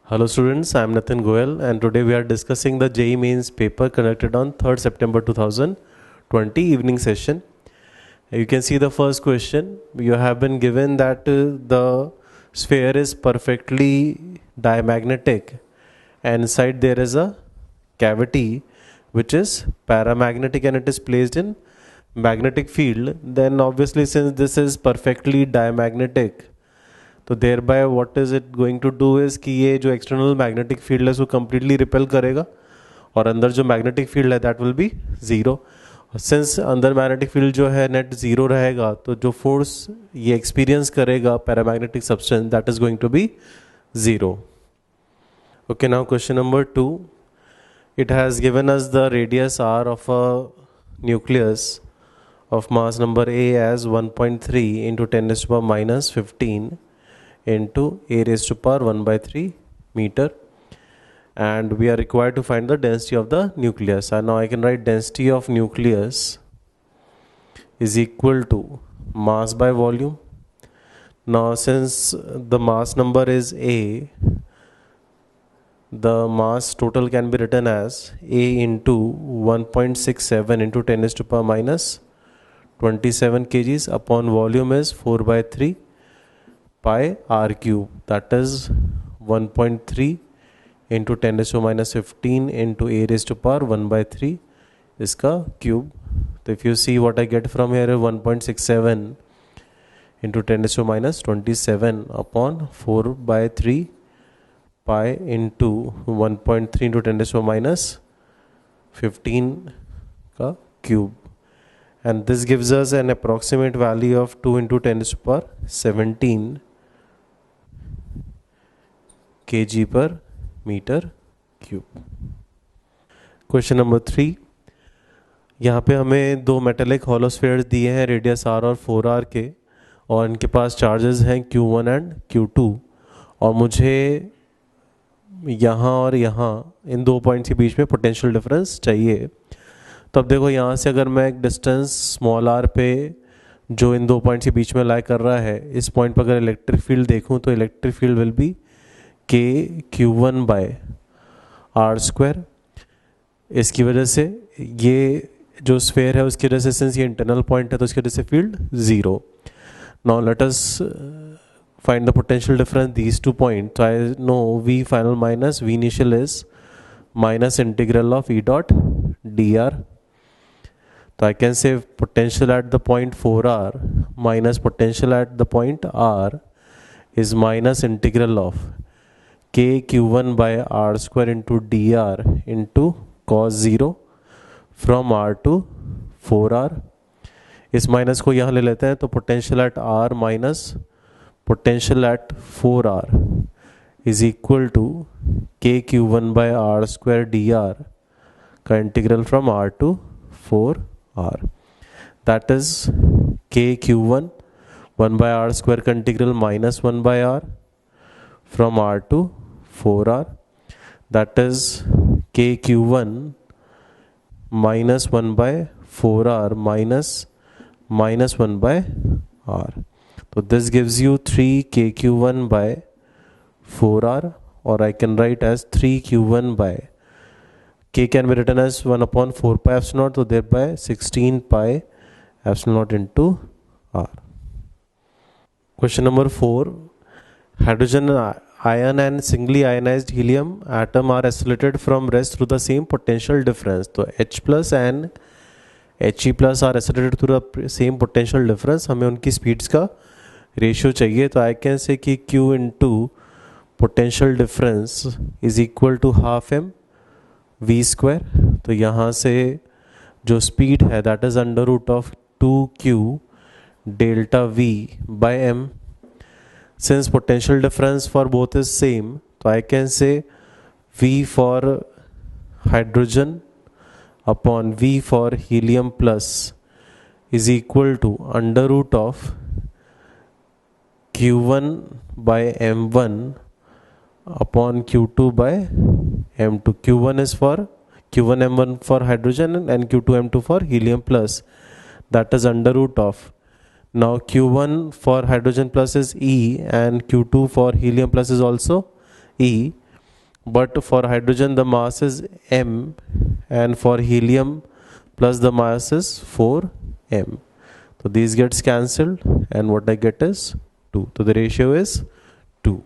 Hello students, I am Nathan Goel and today we are discussing the JEE Mains paper conducted on 3rd September 2020 evening session. You can see the first question. You have been given that the sphere is perfectly diamagnetic and inside there is a cavity which is paramagnetic and it is placed in magnetic field. Then obviously since this is perfectly diamagnetic, तो thereby what is it going to do is कि ये जो external magnetic field है उसको completely repel करेगा और अंदर जो मैग्नेटिक फील्ड है that will be zero. Since अंदर मैग्नेटिक फील्ड जो है नेट ज़ीरो रहेगा तो जो फोर्स ये एक्सपीरियंस करेगा paramagnetic substance that is going to be zero. Okay, now question number 2. It has given us the radius r of a nucleus of mass number a as 1.3 into 10 raised to the power minus 15 into a raised to power 1 by 3 meter, and we are required to find the density of the nucleus. And now I can write density of nucleus is equal to mass by volume. Now since the mass number is a, the mass total can be written as a into 1.67 into 10 raised to power minus 27 kgs upon volume is 4 by 3 pi r cube, that is 1.3 into 10 raised to minus 15 into a raised to power 1 by 3 इसका cube. तो if you see what I get from here, 1.67 into 10 raised to minus 27 upon 4 by 3 pi into 1.3 into 10 raised to minus 15 का cube, and this gives us an approximate value of 2 into 10 raised to power 17 kg per meter cube. Question number 3. यहाँ पे हमें दो metallic हॉलोस्फेयर्स दिए हैं radius r और 4r के, और इनके पास चार्जेस हैं q1 एंड q2, और मुझे यहाँ और यहाँ इन दो पॉइंट्स के बीच में पोटेंशियल डिफरेंस चाहिए. तो अब देखो यहाँ से अगर मैं एक डिस्टेंस स्मॉल r पे जो इन दो पॉइंट्स के बीच में लाई कर रहा है, इस पॉइंट पर अगर इलेक्ट्रिक फील्ड देखूँ तो इलेक्ट्रिक फील्ड विल बी के q1 बाय आर स्क्वायर. इसकी वजह से ये जो स्फेयर है उसकी वजह से सिंस ये इंटरनल पॉइंट है तो उसकी वजह से field zero. Now let us find the potential difference these two point. I know v final minus v initial is minus integral of e dot d r. तो I can say potential at the point 4r minus potential at the point r is minus integral of k q1 by r square into dr into cos 0 from r to 4r. इस minus को यहाँ ले लेते हैं तो potential at r minus potential at 4r is equal to k q1 by r square dr का integral from r to 4r. That is k q1 1 by r square का integral minus 1 by r from r to 4r, that is k q1 minus 1 by 4r minus 1 by r. So this gives you 3 k q1 by 4r, or I can write as 3 q1 by k can be written as 1 upon 4 pi epsilon naught, so thereby 16 pi epsilon naught into r. Question number 4. Hydrogen ion and singly ionized helium atom are accelerated from rest through the same potential difference. तो H plus and He plus are accelerated through the same potential difference. हमें उनकी speeds का ratio चाहिए. तो I can say कि Q into potential difference is equal to half m v square. तो यहाँ से जो स्पीड है that is under root of 2q delta v by m. Since potential difference for both is same, so I can say V for hydrogen upon V for helium plus is equal to under root of Q1 by M1 upon Q2 by M2. Q1 is for Q1 M1 for hydrogen and Q2 M2 for helium plus, that is under root of. Now Q1 for hydrogen plus is E and Q2 for helium plus is also E. but for hydrogen the mass is m, and for helium plus the mass is 4m. So these gets cancelled, and what I get is 2. So the ratio is 2.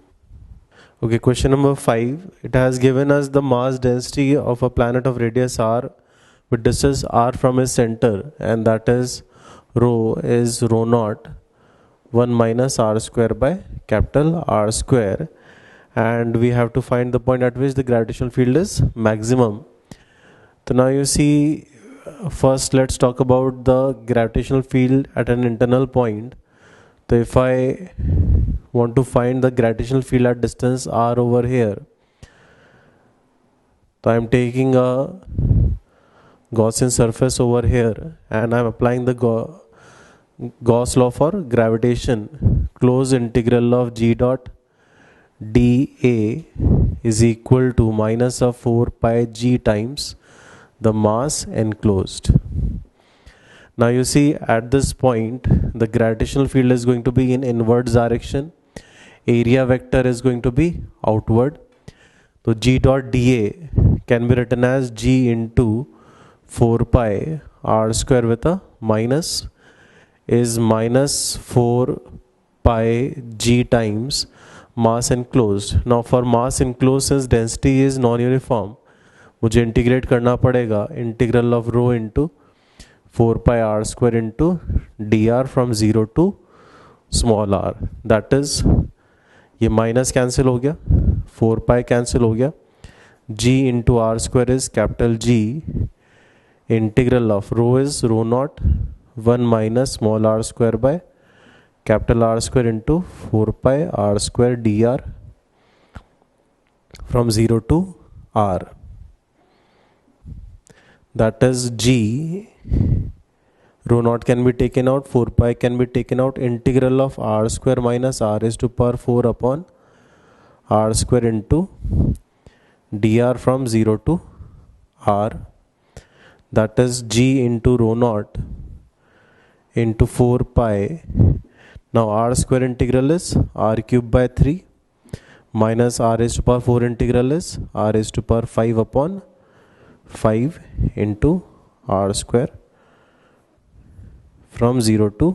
Okay, question number 5. It has given us the mass density of a planet of radius r with distance r from its center, and that is rho is rho naught 1 minus r square by capital R square, and we have to find the point at which the gravitational field is maximum. So now you see, first let's talk about the gravitational field at an internal point. So if I want to find the gravitational field at distance r over here, so I am taking a Gaussian surface over here and I am applying the Gauss law for gravitation. Closed integral of g dot dA is equal to minus of 4 pi g times the mass enclosed. Now you see, at this point the gravitational field is going to be in inwards direction, area vector is going to be outward. So g dot dA can be written as g into 4 pi r square with a minus is minus 4 pi g times mass enclosed. Now for mass enclosed, since density is non-uniform, मुझे integrate करना पड़ेगा integral of rho into 4 pi r square into d r from 0 to small r. That is, ये minus cancel हो गया, 4 pi cancel हो गया, g into r square is capital G, integral of rho is rho not 1 minus small r square by capital R square into 4 pi R square dr from 0 to R. That is G, rho naught can be taken out, 4 pi can be taken out, integral of R square minus R raised to power 4 upon R square into dr from 0 to R. That is G into rho naught into 4 pi. Now r square integral is r cube by 3 minus r raised to power 4 integral is r raised to power 5 upon 5 into r square from 0 to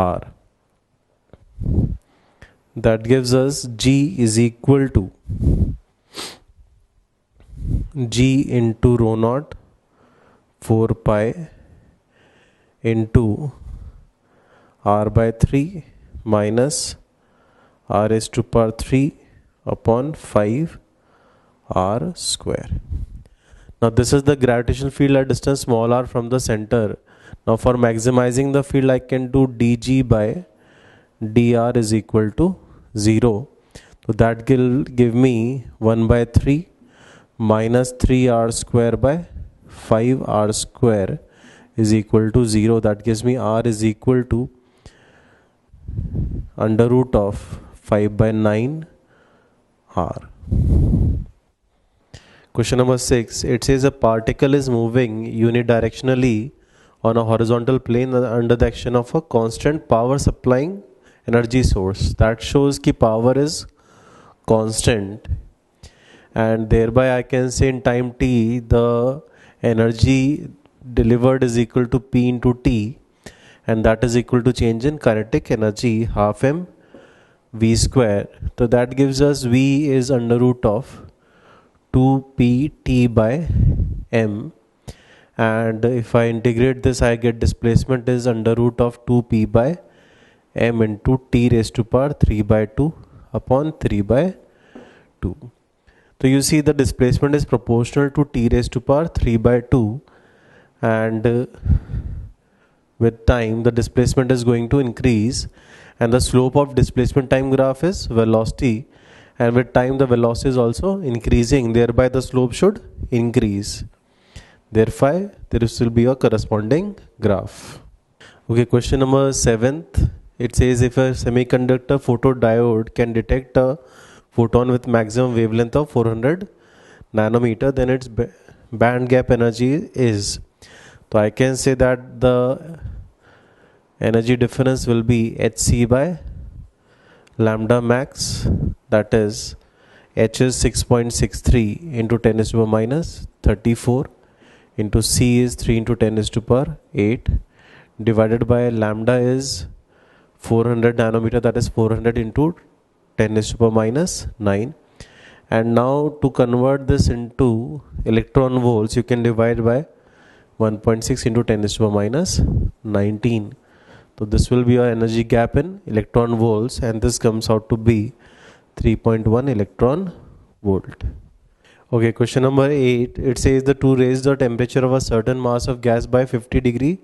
r. That gives us g is equal to g into rho naught 4 pi into r by 3 minus r raised to power 3 upon 5 r square. Now this is the gravitational field at distance small r from the center. Now for maximizing the field, I can do dg by dr is equal to 0. So that will give me 1 by 3 minus 3r square by 5r square is equal to 0. That gives me r is equal to under root of 5 by 9 r. Question number 6. It says a particle is moving unidirectionally on a horizontal plane under the action of a constant power supplying energy source. That shows कि power is constant, and thereby I can say in time t the energy delivered is equal to P into T, and that is equal to change in kinetic energy half m v square. So that gives us v is under root of 2p t by m, and if I integrate this I get displacement is under root of 2p by m into t raised to power 3 by 2 upon 3 by 2. So you see the displacement is proportional to t raised to power 3 by 2, and with time the displacement is going to increase, and the slope of displacement time graph is velocity, and with time the velocity is also increasing, thereby the slope should increase, therefore there will be a corresponding graph. Okay, question number 7th. It says if a semiconductor photodiode can detect a photon with maximum wavelength of 400 nanometer, then its band gap energy is. So I can say that the energy difference will be hc by lambda max, that is H is 6.63 into 10 is to the minus 34 into C is 3 into 10 is to the power 8 divided by lambda is 400 nanometer, that is 400 into 10 is to the power minus 9. And now to convert this into electron volts, you can divide by 1.6 into 10 is to the power minus 19. So this will be your energy gap in electron volts, and this comes out to be 3.1 electron volt. Okay, question number 8. It says the to raise the temperature of a certain mass of gas by 50 degree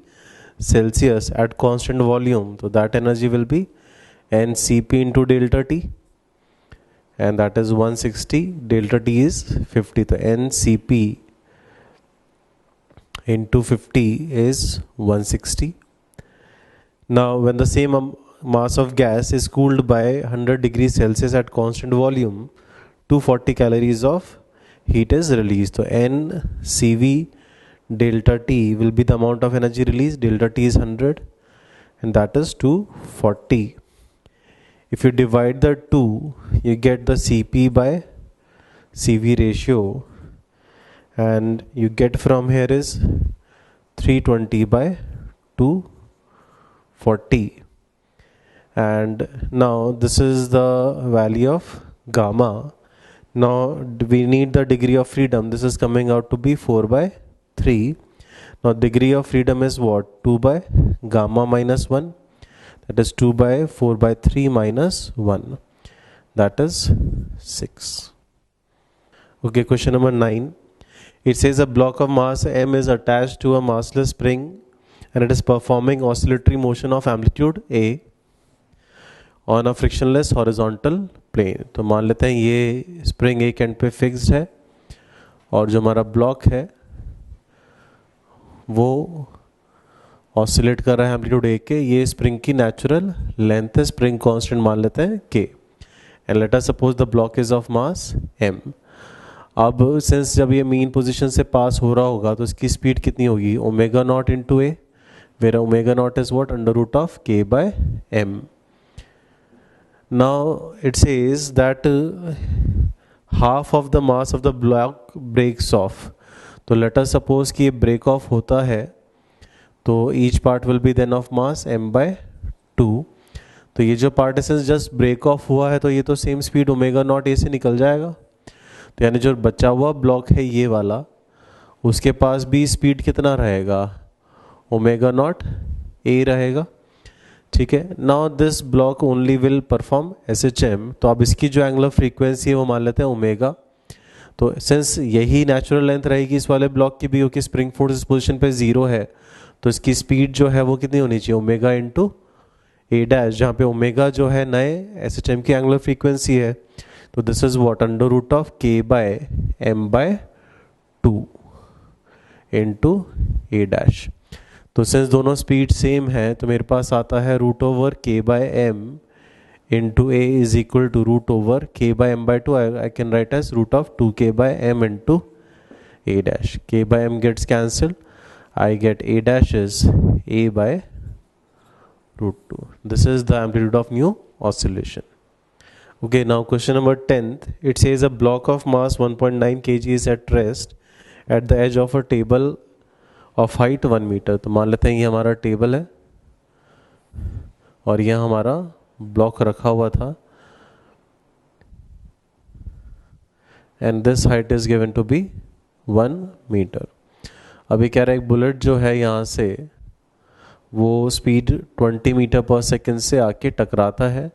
Celsius at constant volume. So that energy will be NCP into delta T, and that is 160. Delta T is 50. So NCP into 50 is 160. Now when the same mass of gas is cooled by 100 degrees Celsius at constant volume, 240 calories of heat is released. So NCV delta T will be the amount of energy released. Delta T is 100 and that is 240. If you divide the 2, you get the CP by CV ratio, and you get from here is 320 by 240. And now this is the value of gamma. Now we need the degree of freedom. This is coming out to be 4 by 3. Now degree of freedom is what? 2 by gamma minus 1. That is 2 by 4 by 3 minus 1. That is 6. Okay, question number 9. It says a block of mass m is attached to a massless spring and it is performing oscillatory motion of amplitude A on a frictionless horizontal plane. तो मान लेते हैं ये spring एक and पे fixed है और जो हमारा ब्लॉक है वो ऑसिलेट कर रहा है एम्पलीट्यूड ए के. ये स्प्रिंग की नेचुरल लेंथ है, स्प्रिंग कांस्टेंट मान लेते हैं k, and let us suppose the block is of mass m. अब सिंस जब ये मीन पोजीशन से पास हो रहा होगा तो इसकी स्पीड कितनी होगी? Omega naught into a, where omega naught is what? Under root of k by m. Now it says that half of the mass of the block breaks off. तो let us suppose कि ये break off होता है तो each part will be then of mass m by 2. तो ये जो particles just break off हुआ है तो ये तो same speed omega not a से निकल जाएगा. तो यानी जो बचा हुआ ब्लॉक है ये वाला, उसके पास भी स्पीड कितना रहेगा? ओमेगा नॉट ए रहेगा. ठीक है. Now this block only will perform SHM. तो अब इसकी जो एंगुलर फ्रीक्वेंसी है वो मान लेते हैं ओमेगा. तो सिंस यही नेचुरल लेंथ रहेगी इस वाले ब्लॉक की भी, क्योंकि स्प्रिंग फोर्स इस पोजीशन पे 0 है, तो इसकी स्पीड जो है वो कितनी होनी चाहिए? ओमेगा इंटू ए डैश, जहाँ पे ओमेगा जो है नए SHM की एंगुलर फ्रीक्वेंसी है. तो this is what? Under root of k by m by 2 into a dash. तो सिंस दोनों स्पीड सेम है तो मेरे पास आता है root over k by m into a is equal to root over k by m by 2. I can write as root of 2k by m into a dash. K by m gets cancel. I get a dash is a by root 2. This is the amplitude of new oscillation. Okay, now question number 10th. It says a block of mass 1.9 kg is at rest at the edge of a table of height 1 meter. तो मान लेते हैं ये हमारा table है और यह हमारा ब्लॉक रखा हुआ था and this height is given to be 1 meter. अभी कह रहा है एक बुलेट जो है यहाँ से वो स्पीड 20 मीटर पर सेकेंड से आके टकराता है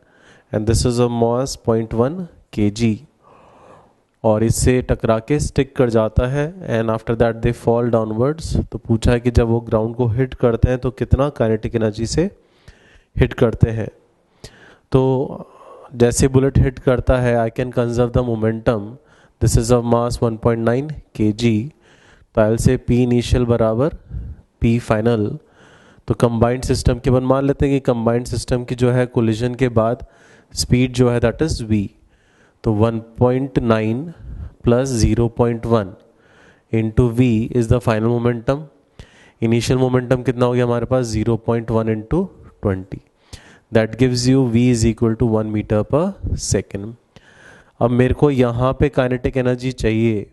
and this is a mass 0.1 kg और इससे टकरा के स्टिक कर जाता है and after that they fall downwards. तो पूछा है कि जब वो ग्राउंड को हिट करते हैं तो कितना काइनेटिक एनर्जी से हिट करते हैं. तो जैसे बुलेट हिट करता है I can conserve the momentum. This is of mass 1.9 kg. तो I will say P initial बराबर P फाइनल. तो कंबाइंड सिस्टम के बाद मान लेते हैं कि कंबाइंड सिस्टम की जो है कोलिजन के बाद स्पीड जो है दैट इज v. तो 1.9 plus 0.1 into v is the final momentum. Initial momentum कितना हो गया हमारे पास? 0.1 into 20. That gives you v is equal to 1 metre per second. अब मेरे को यहाँ पे काइनेटिक एनर्जी चाहिए,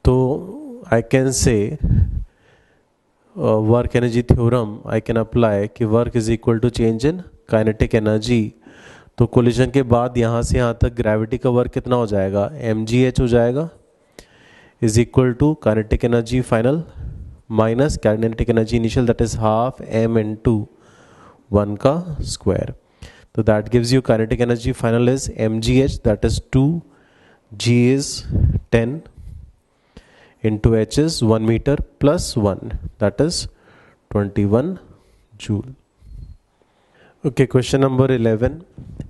तो I can say work energy theorem I can apply कि work is equal to change in kinetic energy. तो कोलिजन के बाद यहाँ से यहाँ तक ग्रेविटी का वर्क कितना हो जाएगा, mgh हो जाएगा, is equal to kinetic energy final minus kinetic energy initial, that is half m into 1 का स्क्वायर। तो that gives you kinetic energy final is mgh, that is 2, g is 10 into h is 1 meter plus 1, that is 21 joule. Okay, question number 11.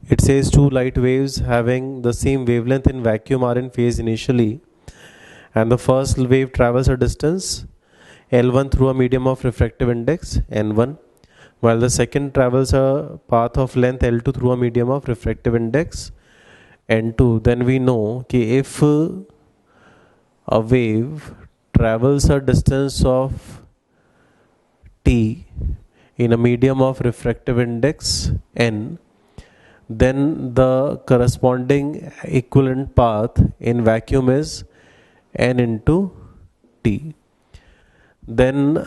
It says two light waves having the same wavelength in vacuum are in phase initially, and the first wave travels a distance L1 through a medium of refractive index N1, while the second travels a path of length L2 through a medium of refractive index N2. Then we know कि if a wave travels a distance of t in a medium of refractive index n, then the corresponding equivalent path in vacuum is n into t. Then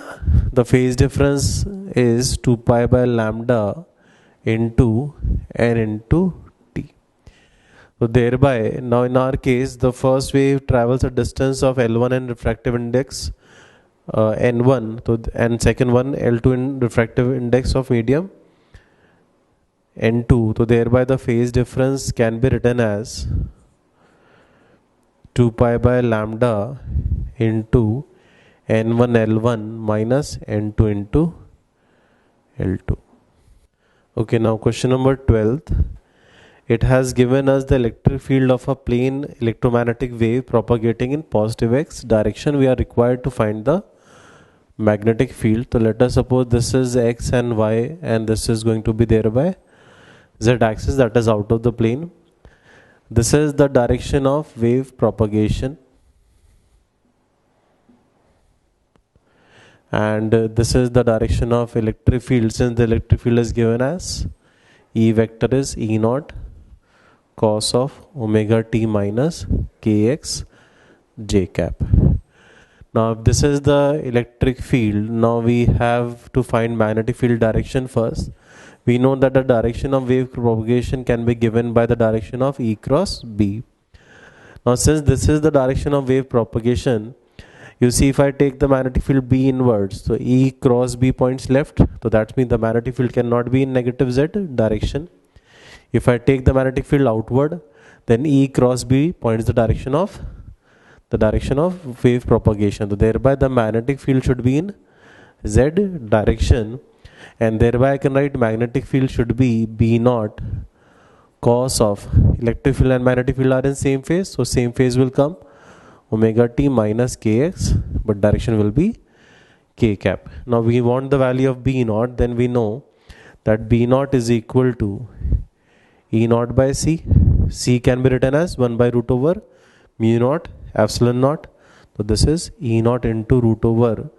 the phase difference is 2 pi by lambda into n into t. So thereby, now in our case, the first wave travels a distance of L1 and refractive index N1, and second one L2 in refractive index of medium N2. So thereby the phase difference can be written as 2 pi by lambda into N1 L1 minus N2 into L2. Okay, now question number 12. It has given us the electric field of a plane electromagnetic wave propagating in positive x direction. We are required to find the magnetic field. So let us suppose this is x and y, and this is going to be there by z axis, that is out of the plane. This is the direction of wave propagation, and this is the direction of electric field. Since the electric field is given as E vector is E naught cos of omega t minus kx j cap. Now if this is the electric field, now we have to find magnetic field direction first. We know that the direction of wave propagation can be given by the direction of E cross B. Now since this is the direction of wave propagation, you see if I take the magnetic field B inwards, so E cross B points left, so that means the magnetic field cannot be in negative z direction. If I take the magnetic field outward, then E cross B points the direction of wave propagation. So thereby the magnetic field should be in z direction, and thereby I can write magnetic field should be B naught cos of electric field and magnetic field are in same phase, so same phase will come omega t minus kx, but direction will be k cap. Now we want the value of B naught, then we know that B naught is equal to E naught by C. C can be written as 1 by root over mu naught epsilon naught. So this is E naught into root over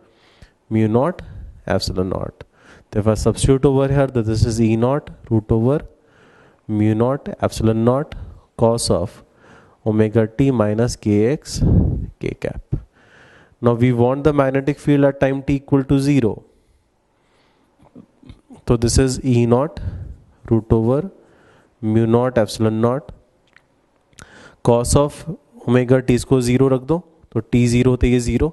mu naught epsilon naught. Therefore substitute over here that this is E naught root over mu naught epsilon naught cos of omega t minus kx k cap. Now we want the magnetic field at time t equal to 0. So this is E naught root over mu naught epsilon naught cos of omega t इसको 0 रख दो, तो t 0 तो ये 0,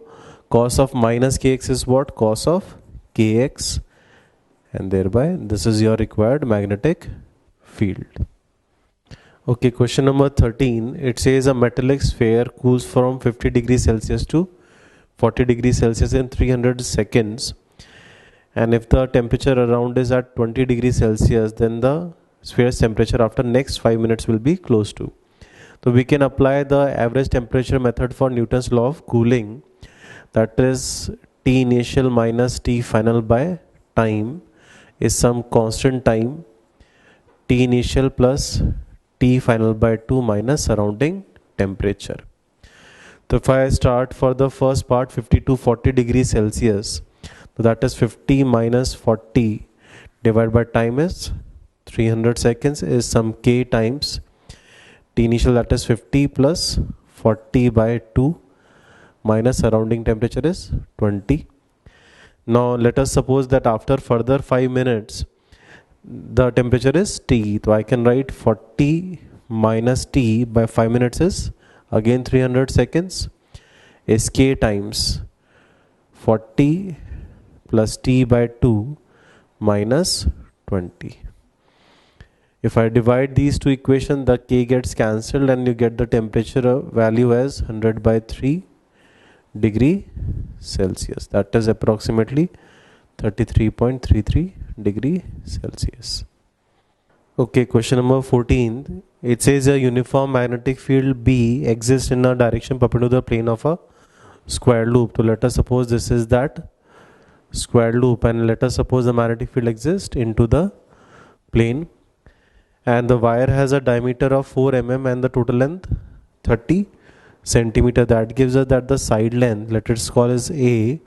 cos of minus kx is what, cos of kx, and thereby this is your required magnetic field. Okay, question number 13. It says a metallic sphere cools from 50 degrees Celsius to 40 degrees Celsius in 300 seconds, and if the temperature around is at 20 degrees Celsius, then the sphere's temperature after next 5 minutes will be close to. So we can apply the average temperature method for Newton's law of cooling, that is T initial minus T final by time is some constant time T initial plus T final by 2 minus surrounding temperature. So if I start for the first part 50 to 40 degrees Celsius, so that is 50 minus 40 divided by time is 300 seconds is some k times T initial, that is 50 plus 40 by 2 minus surrounding temperature is 20. Now let us suppose that after further 5 minutes the temperature is T. So I can write 40 minus T by 5 minutes is again 300 seconds, is K times 40 plus T by 2 minus 20. If I divide these two equations, the K gets cancelled and you get the temperature value as 100 by 3 degree Celsius. That is approximately 33.33 degree Celsius. Okay, question number 14. It says a uniform magnetic field B exists in a direction perpendicular to the plane of a square loop. So let us suppose this is that square loop, and let us suppose the magnetic field exists into the plane, and the wire has a diameter of 4 mm and the total length 30 centimeter. That gives us that the side length, let us call as A,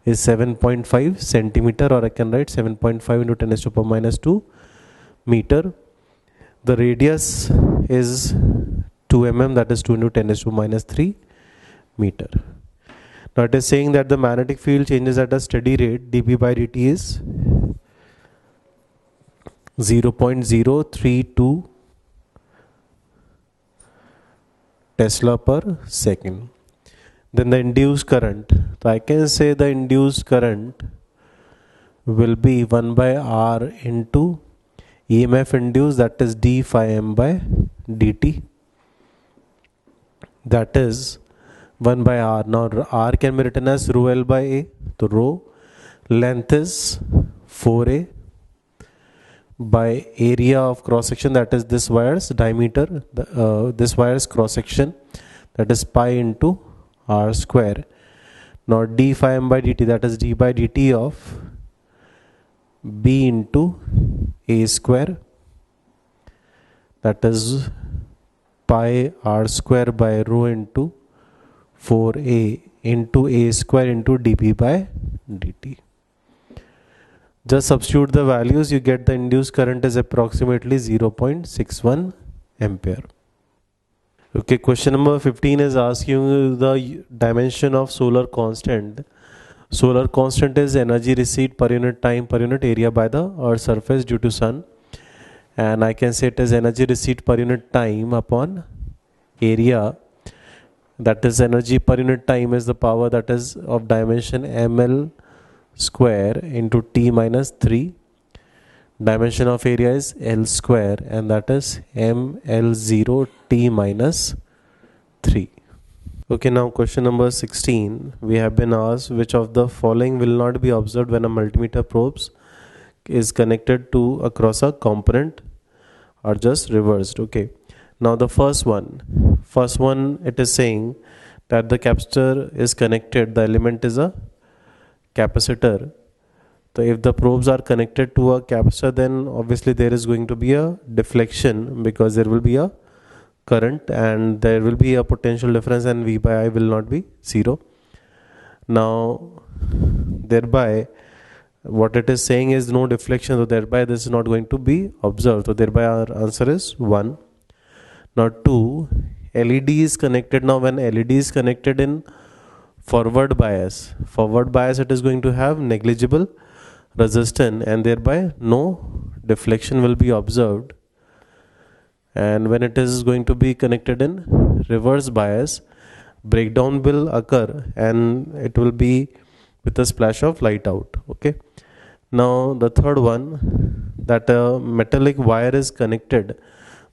is 7.5 centimeter, or I can write 7.5 into 10 raised to the power minus 2 meter. The radius is 2 mm, that is 2 into 10 raised to the minus 3 meter. Now it is saying that the magnetic field changes at a steady rate. dB by dt is 0.032 Tesla per second. Then the induced current. So I can say the induced current will be 1 by R into EMF induced, that is d phi m by dt. That is 1 by R. Now R can be written as rho L by A. So rho length is 4A by area of cross section, that is this wire's diameter, this wire's cross section, that is pi into R square. Now d phi m by dt, that is d by dt of B into A square, that is pi R square by rho into 4A into A square into dB by dt. Just substitute the values, you get the induced current is approximately 0.61 ampere. Okay, question number 15 is asking you the dimension of solar constant. Solar constant is energy receipt per unit time per unit area by the Earth's surface due to sun, and I can say it is energy receipt per unit time upon area, that is energy per unit time is the power that is of dimension ml square into t minus 3. Dimension of area is L square, and that is ml0 t minus 3. Okay, now question number 16. We have been asked which of the following will not be observed when a multimeter probes is connected to across a component, or just reversed. Okay, now the first one it is saying that the capacitor is connected, the element is a capacitor. So if the probes are connected to a capacitor, then obviously there is going to be a deflection because there will be a current and there will be a potential difference, and V by I will not be 0. Now thereby what it is saying is no deflection, so thereby this is not going to be observed. So thereby our answer is 1. Now 2, LED is connected. Now when LED is connected in forward bias it is going to have negligible resistance, and thereby no deflection will be observed. And when it is going to be connected in reverse bias, breakdown will occur and it will be with a splash of light out. Okay, now the third one, that a metallic wire is connected.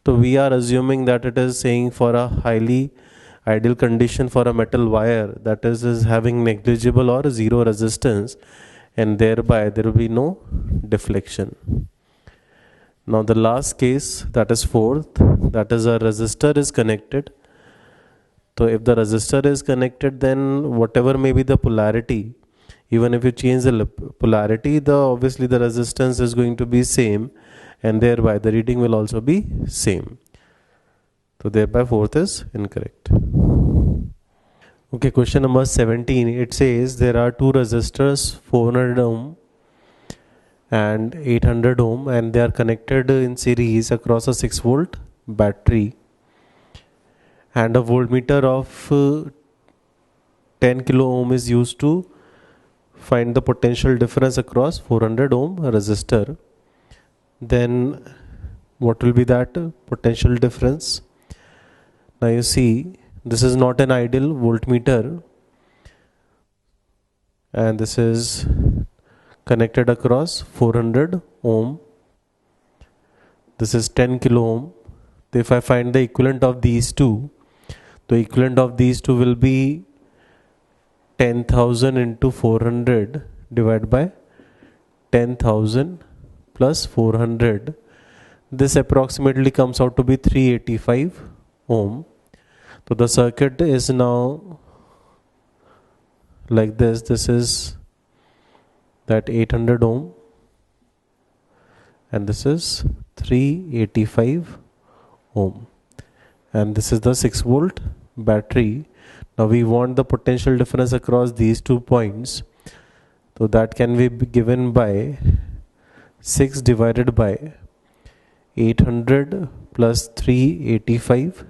So we are assuming that it is saying for a highly ideal condition for a metal wire, that is having negligible or zero resistance, and thereby there will be no deflection. Now the last case, that is fourth, that is a resistor is connected. So if the resistor is connected, then whatever may be the polarity, even if you change the polarity, obviously the resistance is going to be same, and thereby the reading will also be same. So thereby fourth is incorrect. Okay, question number 17. It says there are two resistors, 400 ohm and 800 ohm, and they are connected in series across a 6 volt battery. and a voltmeter of 10 kilo ohm is used to find the potential difference across 400 ohm resistor. Then what will be that potential difference? Now you see, this is not an ideal voltmeter, and this is connected across 400 ohm. This is 10 kilo ohm. If I find the equivalent of these two, the equivalent of these two will be 10,000 into 400 divided by 10,000 plus 400. This approximately comes out to be 385 ohm. So the circuit is now like this. This is that 800 ohm, and this is 385 ohm, and this is the 6 volt battery. Now we want the potential difference across these 2 points, so that can be given by 6 divided by 800 plus 385,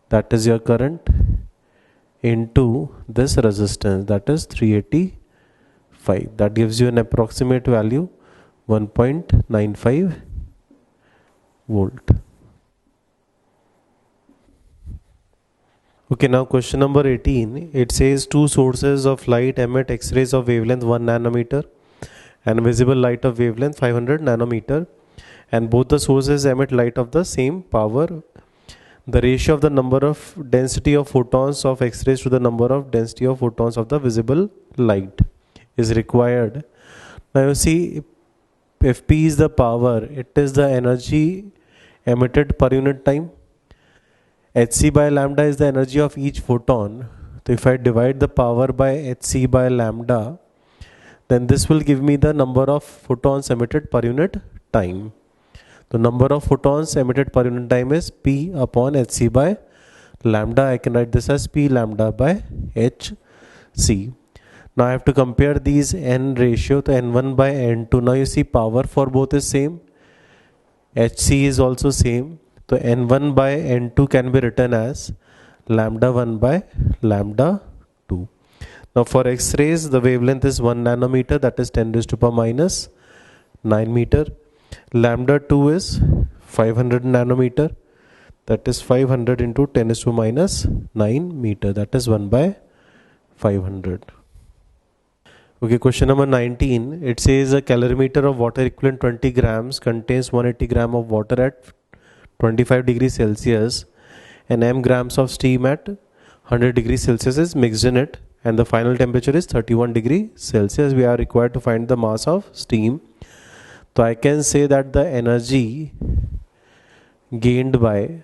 that is your current, into this resistance, that is 385. That gives you an approximate value 1.95 volt. Okay, now question number 18. It says two sources of light emit X-rays of wavelength 1 nanometer and visible light of wavelength 500 nanometer, and both the sources emit light of the same power. The ratio of the number of density of photons of X-rays to the number of density of photons of the visible light is required. Now you see, if P is the power, it is the energy emitted per unit time. Hc by lambda is the energy of each photon. So if I divide the power by Hc by lambda, then this will give me the number of photons emitted per unit time. The number of photons emitted per unit time is P upon Hc by lambda. I can write this as P lambda by Hc. Now I have to compare these n ratio to n1 by n2. Now you see, power for both is same. Hc is also same. So n1 by n2 can be written as lambda 1 by lambda 2. Now for X-rays, the wavelength is 1 nanometer, that is 10 raised to power minus 9 meter. Lambda 2 is 500 nanometer, that is 500 into 10 raised to minus 9 meter, that is 1 by 500. Okay, question number 19. It says a calorimeter of water equivalent 20 grams contains 180 gram of water at 25 degrees Celsius and m grams of steam at 100 degrees Celsius is mixed in it, and the final temperature is 31 degrees Celsius. We are required to find the mass of steam. So I can say that the energy gained by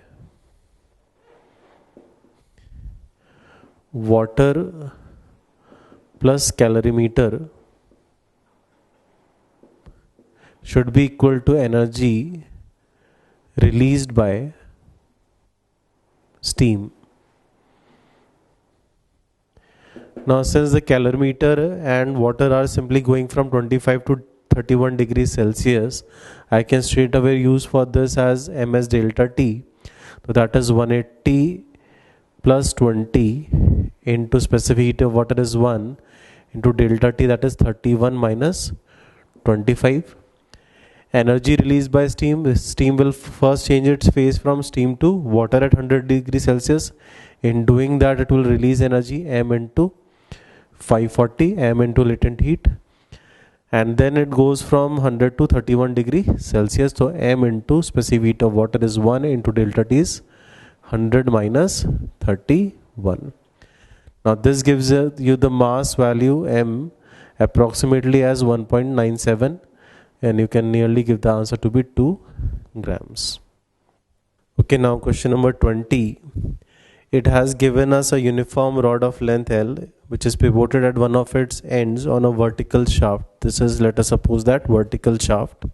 water plus calorimeter should be equal to energy released by steam. Now since the calorimeter and water are simply going from 25 to 31 degrees Celsius, I can straight away use for this as ms delta T. So that is 180 plus 20 into specific heat of water is 1 into delta T, that is 31 minus 25. Energy released by steam. Steam will first change its phase from steam to water at 100 degrees Celsius. In doing that, it will release energy m into 540, m into latent heat, and then it goes from 100 to 31 degrees Celsius. So m into specific heat of water is 1 into delta T is 100 minus 31. Now this gives you the mass value m approximately as 1.97, and you can nearly give the answer to be 2 grams. Okay, now question number 20. It has given us a uniform rod of length L which is pivoted at one of its ends on a vertical shaft. This is, let us suppose, that vertical shaft,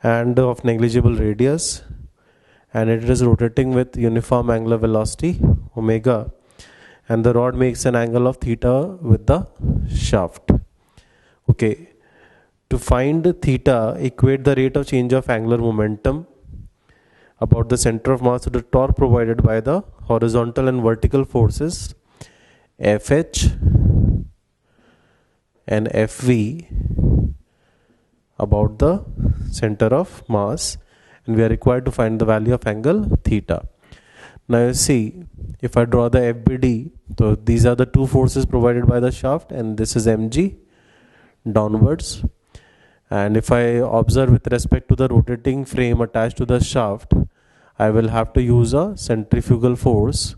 and of negligible radius, and it is rotating with uniform angular velocity omega, and the rod makes an angle of theta with the shaft. Okay, to find theta, equate the rate of change of angular momentum about the center of mass to the torque provided by the horizontal and vertical forces Fh and Fv about the center of mass, and we are required to find the value of angle theta. Now you see, if I draw the FBD, so these are the two forces provided by the shaft, and this is mg downwards. And if I observe with respect to the rotating frame attached to the shaft, I will have to use a centrifugal force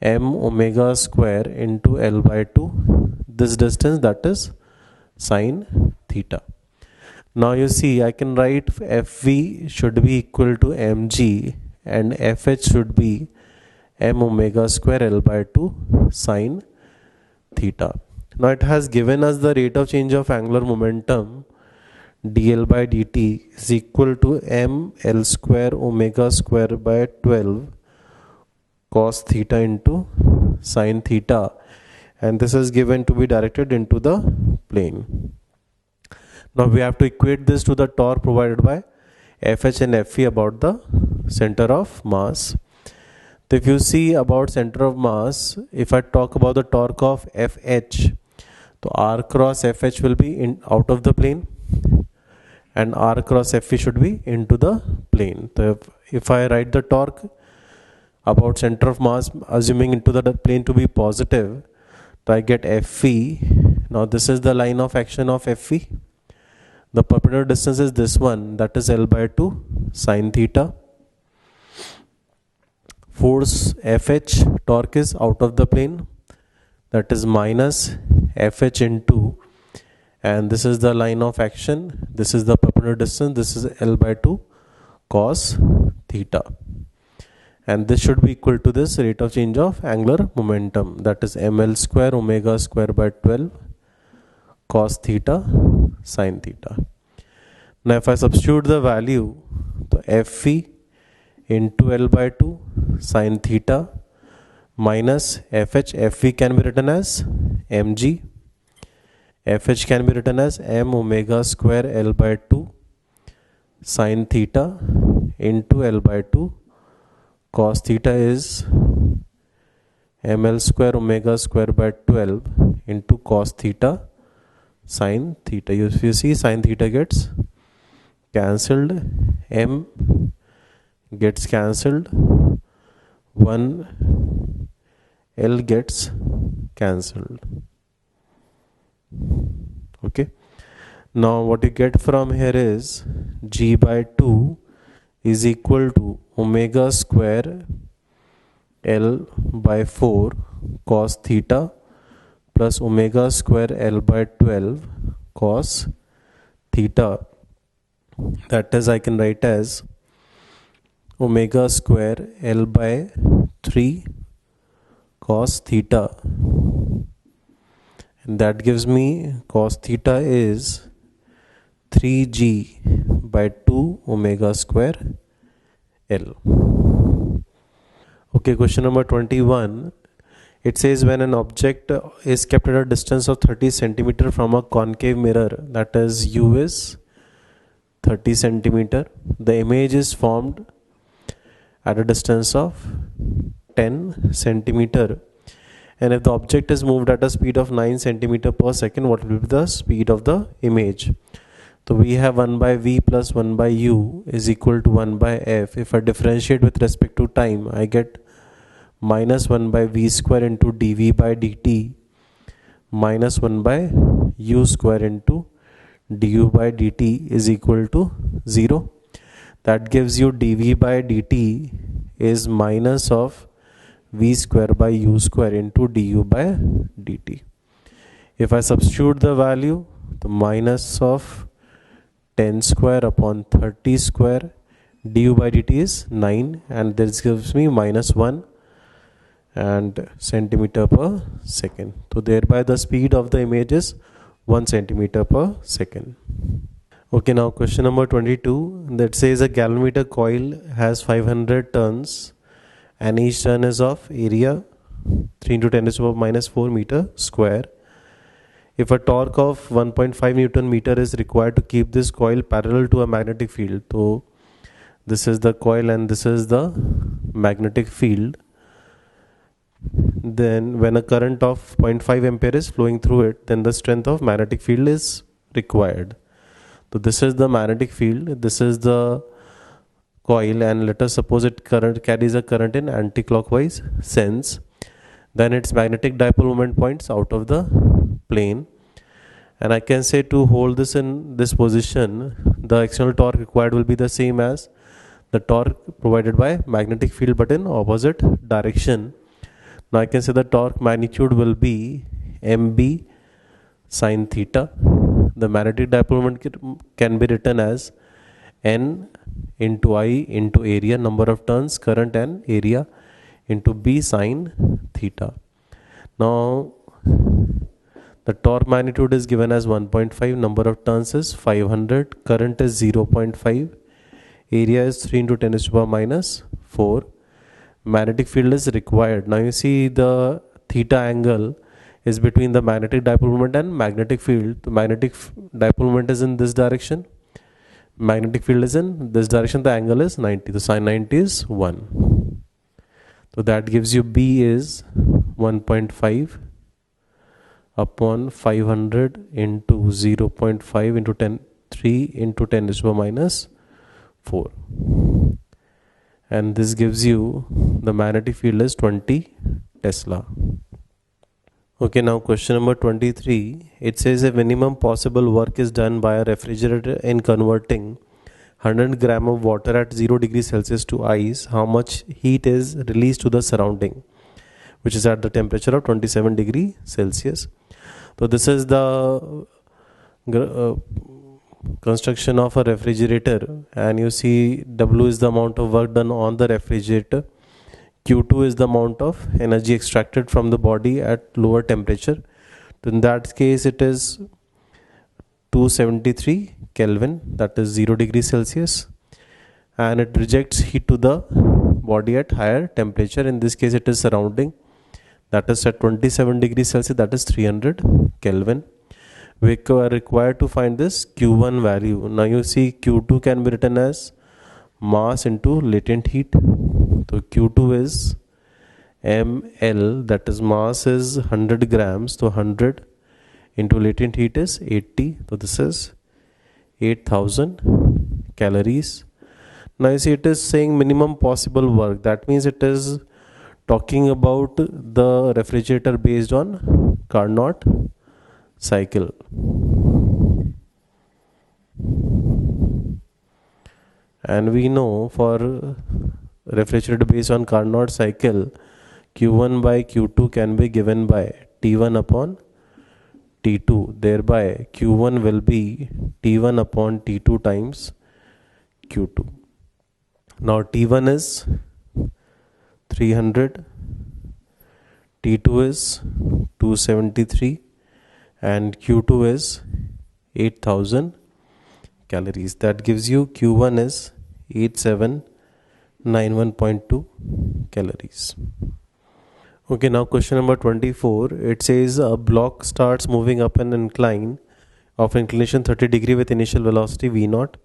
m omega square into L by 2, this distance, that is sine theta. Now you see, I can write Fv should be equal to mg and Fh should be m omega square L by 2 sine theta. Now it has given us the rate of change of angular momentum dl by dt is equal to m L square omega square by 12 cos theta into sine theta, and this is given to be directed into the plane. Now we have to equate this to the torque provided by Fh and Fv about the center of mass. So if you see about center of mass, if I talk about the torque of Fh, so R cross Fh will be out of the plane and R cross Fv should be into the plane. So if I write the torque about center of mass assuming into the plane to be positive, so I get Fv. Now this is the line of action of Fv. The perpendicular distance is this one, that is L by 2 sine theta. Force Fh, torque is out of the plane, that is minus Fh into, and this is the line of action, this is the perpendicular distance, this is L by 2 cos theta, and this should be equal to this rate of change of angular momentum, that is ml square omega square by 12 cos theta sine theta. Now if I substitute the value, so Fv into L by 2 sine theta minus Fh, Fv can be written as mg, Fh can be written as m omega square L by 2 sine theta into L by 2 cos theta is ml square omega square by 12 into cos theta sine theta. If you see, sine theta gets cancelled, m gets cancelled, 1 L gets cancelled. Okay, now what you get from here is g by 2 is equal to omega square L by 4 cos theta plus omega square L by 12 cos theta, that is I can write as omega square L by 3 cos theta, and that gives me cos theta is 3g by 2 omega square L. Okay, question number 21. It says when an object is kept at a distance of 30 centimeter from a concave mirror, that is U is 30 centimeter, the image is formed at a distance of 10 centimeter, and if the object is moved at a speed of 9 centimeter per second, what will be the speed of the image? So we have 1 by v plus 1 by u is equal to 1 by f. If I differentiate with respect to time, I get minus 1 by v square into dv by dt minus 1 by u square into du by dt is equal to 0. That gives you dv by dt is minus of v square by u square into du by dt. If I substitute the value, the minus of 10 square upon 30 square du by dt is 9, and this gives me minus 1 and centimeter per second. So thereby the speed of the image is 1 centimeter per second. Okay, now question number 22, that says a galvanometer coil has 500 turns and each turn is of area 3 into 10 to the power minus 4 meter square. If a torque of 1.5 Newton meter is required to keep this coil parallel to a magnetic field, so This is the coil and this is the magnetic field. Then when a current of 0.5 ampere is flowing through it, then the strength of magnetic field is required. So this is the magnetic field, this is the coil, and let us suppose it carries a current in anti-clockwise sense. Then its magnetic dipole moment points out of the plane, and I can say to hold this in this position, the external torque required will be the same as the torque provided by magnetic field but in opposite direction. Now I can say the torque magnitude will be mb sine theta. The magnetic dipole moment can be written as n into I into area, number of turns, current and area, into b sine theta. Now the torque magnitude is given as 1.5, number of turns is 500, current is 0.5, area is 3 into 10 to the power minus 4. Magnetic field is required. Now you see the theta angle is between the magnetic dipole moment and magnetic field. The magnetic dipole moment is in this direction, magnetic field is in this direction, the angle is 90, so sine 90 is 1. So that gives you B is 1.5 upon 500 into 0.5 into 10, 3 into 10 to the power minus 4. And this gives you the magnetic field is 20 Tesla. Okay, now question number 23. It says a minimum possible work is done by a refrigerator in converting 100 gram of water at 0 degrees Celsius to ice. How much heat is released to the surrounding, which is at the temperature of 27 degrees Celsius. So this is the construction of a refrigerator, and you see W is the amount of work done on the refrigerator. Q2 is the amount of energy extracted from the body at lower temperature. In that case, it is 273 Kelvin, that is 0 degrees Celsius, and it rejects heat to the body at higher temperature. In this case, it is surrounding, that is at 27 degrees Celsius, that is 300 Kelvin. We are required to find this Q1 value. Now you see Q2 can be written as mass into latent heat. So Q2 is ml, that is mass is 100 grams, so 100 into latent heat is 80, so this is 8000 calories. Now you see it is saying minimum possible work, that means it is talking about the refrigerator based on Carnot cycle. And we know for refrigerator based on Carnot cycle, Q1 by Q2 can be given by T1 upon T2. Thereby Q1 will be T1 upon T2 times Q2. Now T1 is 300, T2 is 273, and Q2 is 8000 calories. That gives you Q1 is 8791.2 calories. Okay, now question number 24. It says a block starts moving up an incline of inclination 30 degree with initial velocity v0,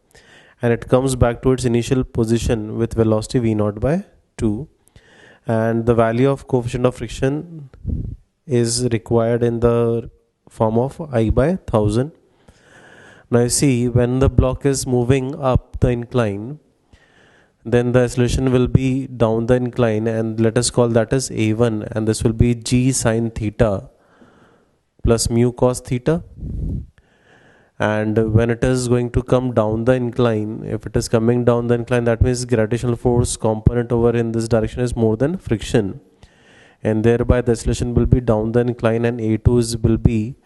and it comes back to its initial position with velocity v0 by 2, and the value of coefficient of friction is required in the form of I by 1000. Now you see, when the block is moving up the incline, then the acceleration will be down the incline, and let us call that as A1, and this will be g sine theta plus mu cos theta. And when it is going to come down the incline, if it is coming down the incline, that means gravitational force component over in this direction is more than friction, and thereby the acceleration will be down the incline, and A2 will be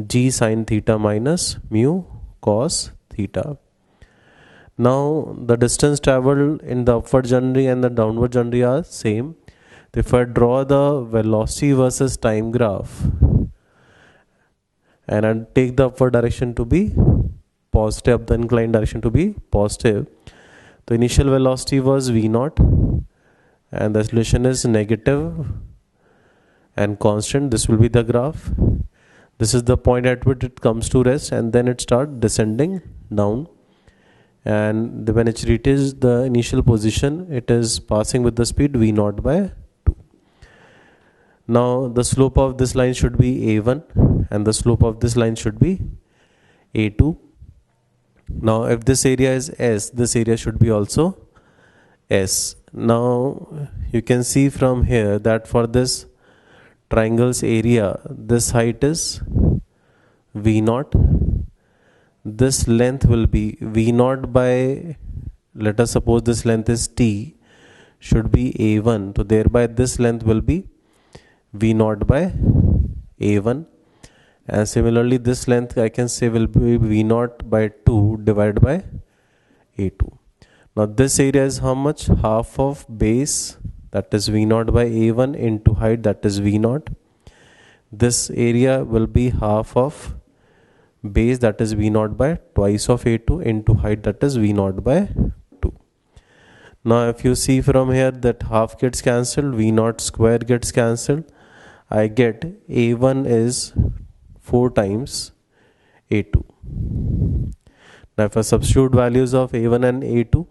g sine theta minus mu cos theta. Now the distance traveled in the upward journey and the downward journey are same. If I draw the velocity versus time graph, and I take the upward direction to be positive, the inclined direction to be positive, the initial velocity was v0, and the acceleration is negative and constant. This will be the graph. This is the point at which it comes to rest, and then it starts descending down, and when it reaches the initial position, it is passing with the speed v naught by 2. Now the slope of this line should be a1 and the slope of this line should be a2. Now if this area is S, this area should be also S. Now you can see from here that for this triangle's area, this height is v naught. This length will be v naught by, let us suppose this length is t, should be a1. So thereby this length will be v naught by a1. And similarly this length I can say will be v naught by 2 divided by a2. Now this area is how much? Half of base, that is v naught by a1, into height, that is v naught. This area will be half of base, that is v naught by twice of a2, into height, that is v naught by 2. Now if you see from here that half gets cancelled, v naught square gets cancelled, I get a1 is 4 times a2. Now if I substitute values of a1 and a2,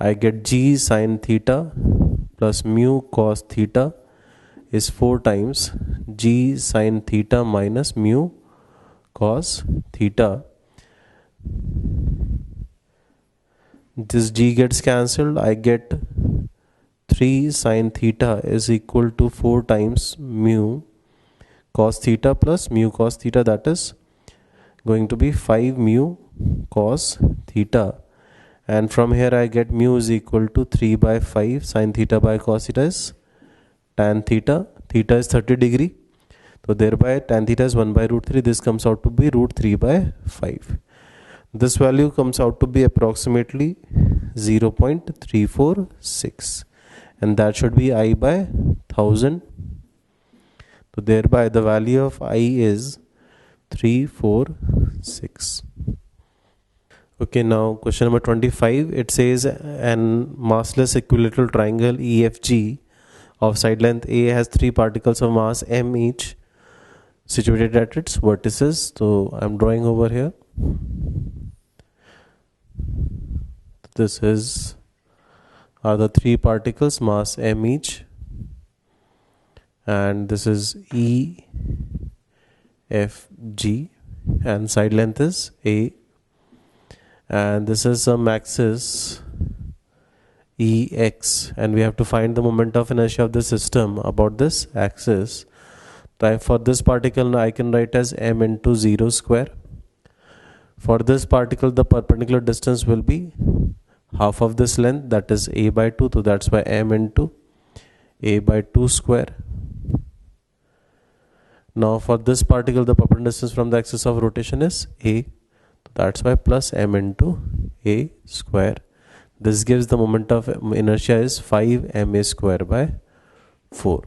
I get g sin theta plus mu cos theta is 4 times g sin theta minus mu cos theta. This g gets cancelled, I get 3 sin theta is equal to 4 times mu cos theta plus mu cos theta, that is going to be 5 mu cos theta. And from here I get mu is equal to 3 by 5 sin theta by cos theta is tan theta. Theta is 30 degree. So thereby tan theta is 1 by root 3. This comes out to be root 3 by 5. This value comes out to be approximately 0.346. And that should be I by 1000. So thereby the value of I is 346. Okay, now question number 25. It says an massless equilateral triangle EFG of side length A has 3 particles of mass m each situated at its vertices. So I'm drawing over here. This are the 3 particles, mass m each, and this is E, F, G, and side length is A, and this is some axis EX, and we have to find the moment of inertia of the system about this axis. For this particle I can write as m into 0 square. For this particle the perpendicular distance will be half of this length, that is a by 2, so that's why m into a by 2 square. Now for this particle the perpendicular distance from the axis of rotation is a, so that's why plus m into a square. This gives the moment of inertia is 5 ma square by 4.